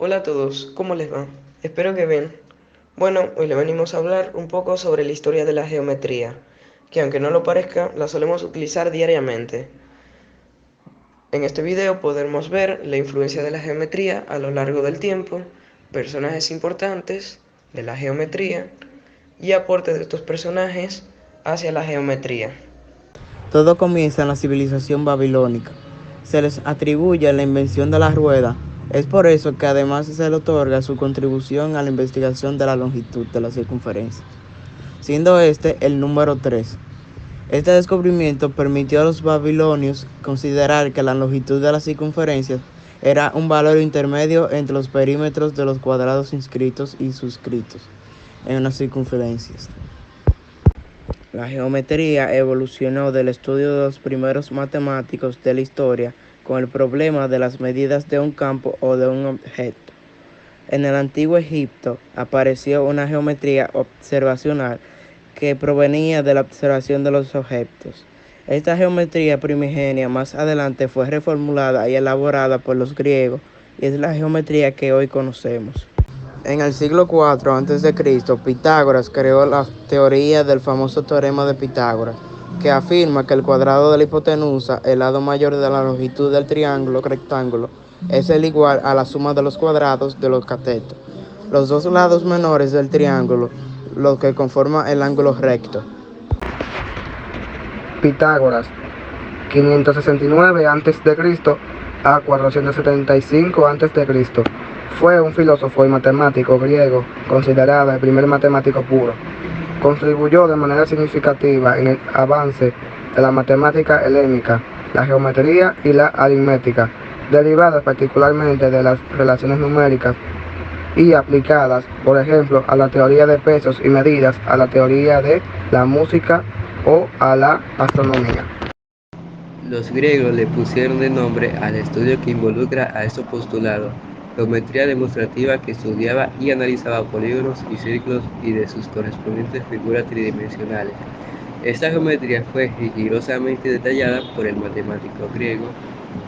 Hola a todos, ¿cómo les va? Espero que bien. Bueno, hoy le venimos a hablar un poco sobre la historia de la geometría, que aunque no lo parezca, la solemos utilizar diariamente. En este video podremos ver la influencia de la geometría a lo largo del tiempo, personajes importantes de la geometría y aportes de estos personajes hacia la geometría. Todo comienza en la civilización babilónica. Se les atribuye la invención de la rueda. Es por eso que además se le otorga su contribución a la investigación de la longitud de la circunferencia, siendo este el número 3. Este descubrimiento permitió a los babilonios considerar que la longitud de las circunferencias era un valor intermedio entre los perímetros de los cuadrados inscritos y suscritos en unas circunferencias. La geometría evolucionó del estudio de los primeros matemáticos de la historia con el problema de las medidas de un campo o de un objeto. En el antiguo Egipto apareció una geometría observacional que provenía de la observación de los objetos. Esta geometría primigenia más adelante fue reformulada y elaborada por los griegos y es la geometría que hoy conocemos. En el siglo IV a.C., Pitágoras creó la teoría del famoso teorema de Pitágoras, que afirma que el cuadrado de la hipotenusa, el lado mayor de la longitud del triángulo rectángulo, es el igual a la suma de los cuadrados de los catetos. Los dos lados menores del triángulo, lo que conforma el ángulo recto. Pitágoras, 569 a.C. a 475 a.C. Fue un filósofo y matemático griego considerado el primer matemático puro. Contribuyó de manera significativa en el avance de la matemática helénica, la geometría y la aritmética, derivadas particularmente de las relaciones numéricas y aplicadas, por ejemplo, a la teoría de pesos y medidas, a la teoría de la música o a la astronomía. Los griegos le pusieron de nombre al estudio que involucra a estos postulados, geometría demostrativa, que estudiaba y analizaba polígonos y círculos y de sus correspondientes figuras tridimensionales. Esta geometría fue rigurosamente detallada por el matemático griego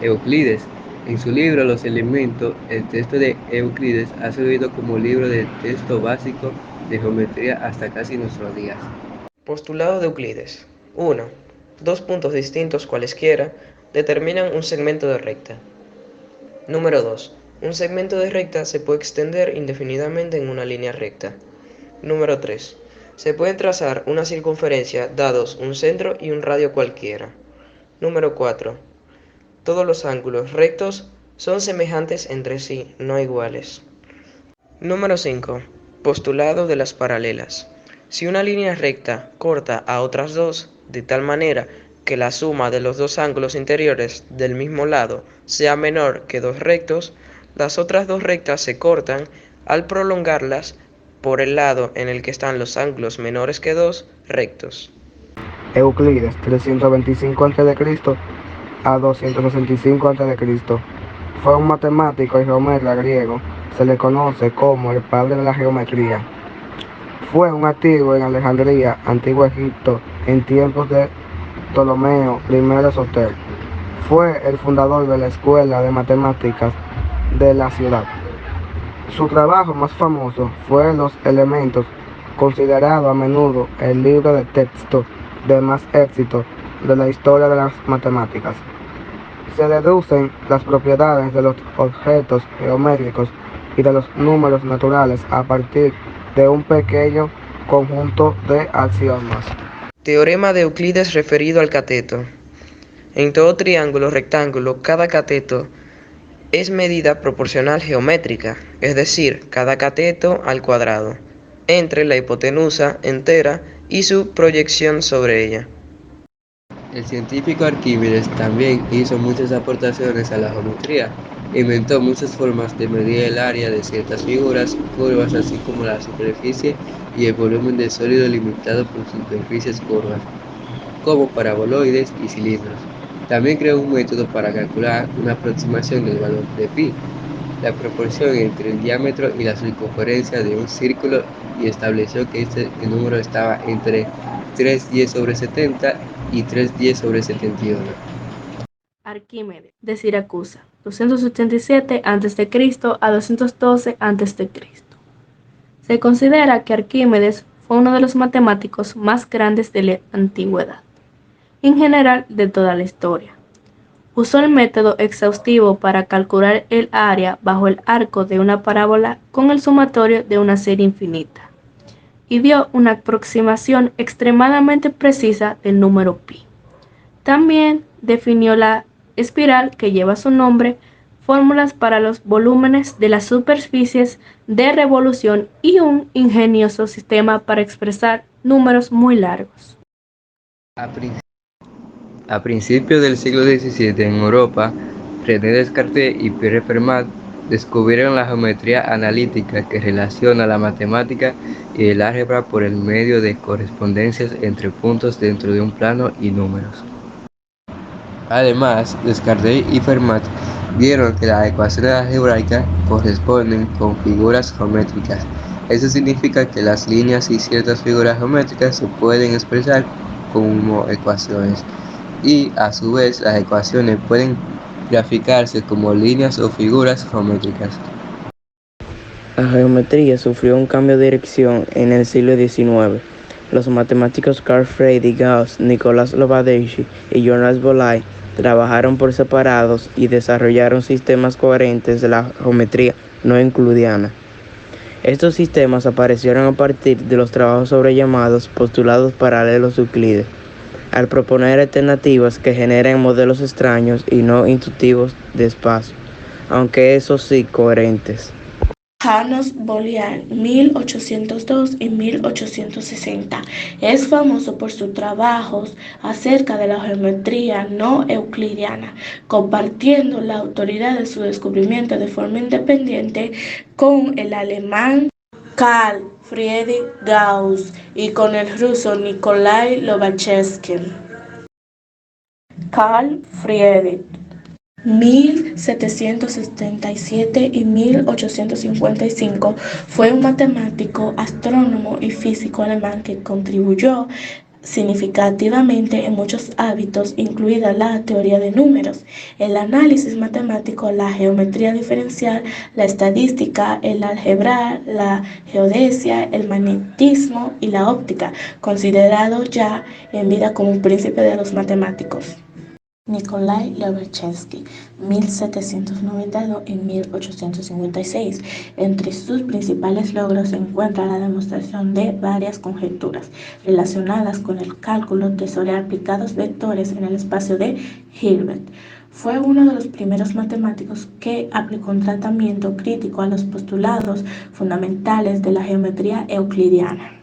Euclides. En su libro Los Elementos, el texto de Euclides ha servido como libro de texto básico de geometría hasta casi nuestros días. Postulado de Euclides. 1. Dos puntos distintos cualesquiera determinan un segmento de recta. Número 2. Un segmento de recta se puede extender indefinidamente en una línea recta. Número 3. Se puede trazar una circunferencia dados un centro y un radio cualquiera. Número 4. Todos los ángulos rectos son semejantes entre sí, no iguales. Número 5. Postulado de las paralelas. Si una línea recta corta a otras dos, de tal manera que la suma de los dos ángulos interiores del mismo lado sea menor que dos rectos, las otras dos rectas se cortan al prolongarlas por el lado en el que están los ángulos menores que dos rectos. Euclides, 325 a.C. a 265 a.C. Fue un matemático y geómetra griego. Se le conoce como el padre de la geometría. Fue un activo en Alejandría, Antiguo Egipto, en tiempos de Ptolomeo I Soter. Fue el fundador de la Escuela de Matemáticas de la ciudad. Su trabajo más famoso fue Los Elementos, considerado a menudo el libro de texto de más éxito de la historia de las matemáticas. Se deducen las propiedades de los objetos geométricos y de los números naturales a partir de un pequeño conjunto de axiomas. Teorema de Euclides referido al cateto. En todo triángulo rectángulo, cada cateto es medida proporcional geométrica, es decir, cada cateto al cuadrado, entre la hipotenusa entera y su proyección sobre ella. El científico Arquímedes también hizo muchas aportaciones a la geometría. Inventó muchas formas de medir el área de ciertas figuras, curvas, así como la superficie y el volumen del sólido limitado por superficies curvas, como paraboloides y cilindros. También creó un método para calcular una aproximación del valor de pi, la proporción entre el diámetro y la circunferencia de un círculo, y estableció que este número estaba entre 310/70 y 310/71. Arquímedes, de Siracusa. 287 a.C. a 212 a.C. Se considera que Arquímedes fue uno de los matemáticos más grandes de la antigüedad, en general de toda la historia. Usó el método exhaustivo para calcular el área bajo el arco de una parábola con el sumatorio de una serie infinita, y dio una aproximación extremadamente precisa del número pi. También definió la espiral que lleva su nombre, fórmulas para los volúmenes de las superficies de revolución y un ingenioso sistema para expresar números muy largos. A principios del siglo XVII en Europa, René Descartes y Pierre Fermat descubrieron la geometría analítica que relaciona la matemática y el álgebra por el medio de correspondencias entre puntos dentro de un plano y números. Además, Descartes y Fermat vieron que las ecuaciones algebraicas corresponden con figuras geométricas. Eso significa que las líneas y ciertas figuras geométricas se pueden expresar como ecuaciones, y a su vez las ecuaciones pueden graficarse como líneas o figuras geométricas. La geometría sufrió un cambio de dirección en el siglo XIX. Los matemáticos Carl Friedrich Gauss, Nicolas Lobachevsky y Jonas Boolay trabajaron por separados y desarrollaron sistemas coherentes de la geometría no euclidiana. Estos sistemas aparecieron a partir de los trabajos sobre llamados postulados paralelos de Euclides, al proponer alternativas que generen modelos extraños y no intuitivos de espacio, aunque eso sí coherentes. Janos Bolyai, 1802 y 1860, es famoso por sus trabajos acerca de la geometría no euclidiana, compartiendo la autoridad de su descubrimiento de forma independiente con el alemán Carl Friedrich Gauss y con el ruso Nikolai Lobachevsky. Carl Friedrich 1777 y 1855 fue un matemático, astrónomo y físico alemán que contribuyó significativamente en muchos ámbitos, incluida la teoría de números, el análisis matemático, la geometría diferencial, la estadística, el álgebra, la geodesia, el magnetismo y la óptica, considerado ya en vida como un príncipe de los matemáticos. Nikolai Lobachevsky, 1792 y 1856. Entre sus principales logros se encuentra la demostración de varias conjeturas relacionadas con el cálculo tensorial aplicados vectores en el espacio de Hilbert. Fue uno de los primeros matemáticos que aplicó un tratamiento crítico a los postulados fundamentales de la geometría euclidiana.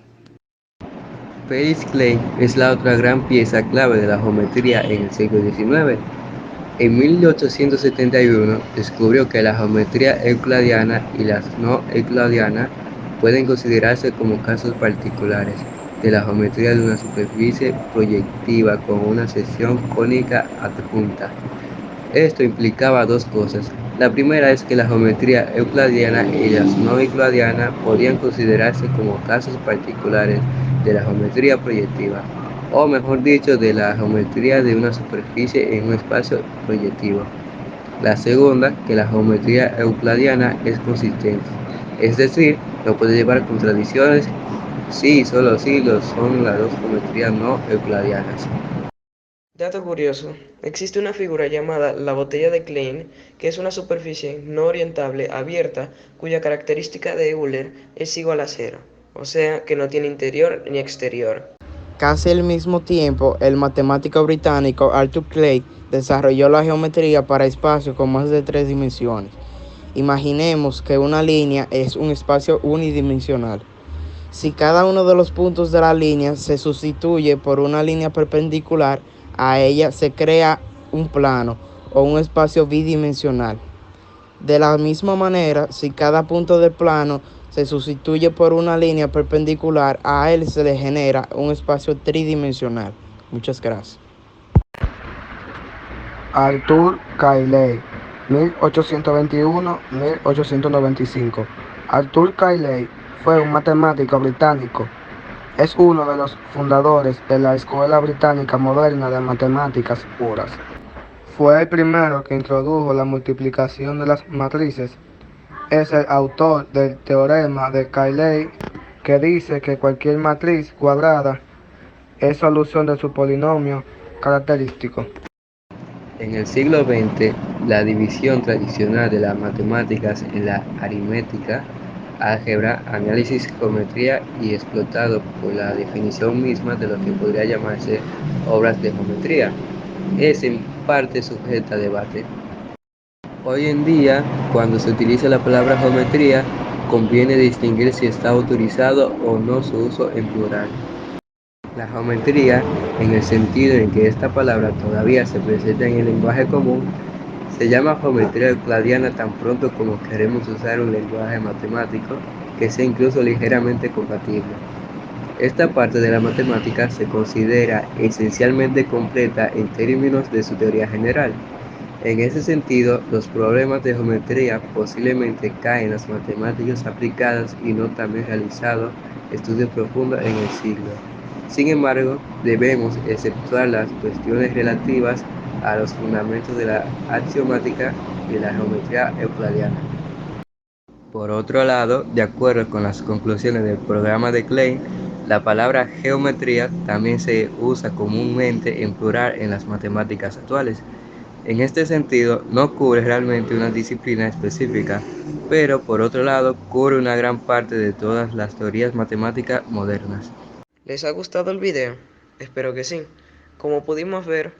Felix Klein es la otra gran pieza clave de la geometría en el siglo XIX. En 1871 descubrió que la geometría euclidiana y las no euclidianas pueden considerarse como casos particulares de la geometría de una superficie proyectiva con una sección cónica adjunta. Esto implicaba dos cosas. La primera es que la geometría euclidiana y las no euclidianas podían considerarse como casos particulares de la geometría proyectiva, o mejor dicho, de la geometría de una superficie en un espacio proyectivo. La segunda, que la geometría euclidiana es consistente, es decir, no puede llevar contradicciones si y solo si lo son las dos geometrías no euclidianas. Dato curioso, existe una figura llamada la botella de Klein, que es una superficie no orientable abierta cuya característica de Euler es igual a cero, o sea que no tiene interior ni exterior. Casi al mismo tiempo, el matemático británico Arthur Clay desarrolló la geometría para espacios con más de 3 dimensiones. Imaginemos que una línea es un espacio unidimensional. Si cada uno de los puntos de la línea se sustituye por una línea perpendicular a ella, se crea un plano o un espacio bidimensional. De la misma manera, si cada punto del plano se sustituye por una línea perpendicular a él, se le genera un espacio tridimensional. Muchas gracias. Arthur Cayley, 1821-1895. Arthur Cayley fue un matemático británico. Es uno de los fundadores de la Escuela Británica Moderna de Matemáticas Puras. Fue el primero que introdujo la multiplicación de las matrices. Es el autor del teorema de Cayley, que dice que cualquier matriz cuadrada es solución de su polinomio característico. En el siglo XX, la división tradicional de las matemáticas en la aritmética, álgebra, análisis, geometría y explotado por la definición misma de lo que podría llamarse obras de geometría, es en parte sujeta a debate. Hoy en día, cuando se utiliza la palabra geometría, conviene distinguir si está autorizado o no su uso en plural. La geometría, en el sentido en que esta palabra todavía se presenta en el lenguaje común, se llama geometría euclidiana tan pronto como queremos usar un lenguaje matemático que sea incluso ligeramente compatible. Esta parte de la matemática se considera esencialmente completa en términos de su teoría general. En ese sentido, los problemas de geometría posiblemente caen en las matemáticas aplicadas y no también realizado estudios profundos en el siglo. Sin embargo, debemos exceptuar las cuestiones relativas a los fundamentos de la axiomática y de la geometría euclidiana. Por otro lado, de acuerdo con las conclusiones del programa de Klein, la palabra geometría también se usa comúnmente en plural en las matemáticas actuales. En este sentido, no cubre realmente una disciplina específica, pero por otro lado, cubre una gran parte de todas las teorías matemáticas modernas. ¿Les ha gustado el video? Espero que sí. Como pudimos ver,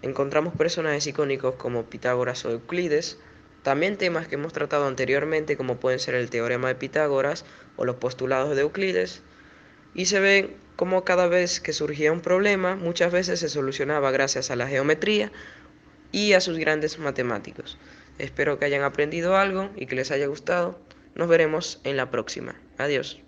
encontramos personajes icónicos como Pitágoras o Euclides, también temas que hemos tratado anteriormente como pueden ser el teorema de Pitágoras o los postulados de Euclides, y se ve como cada vez que surgía un problema, muchas veces se solucionaba gracias a la geometría y a sus grandes matemáticos. Espero que hayan aprendido algo y que les haya gustado. Nos veremos en la próxima. Adiós.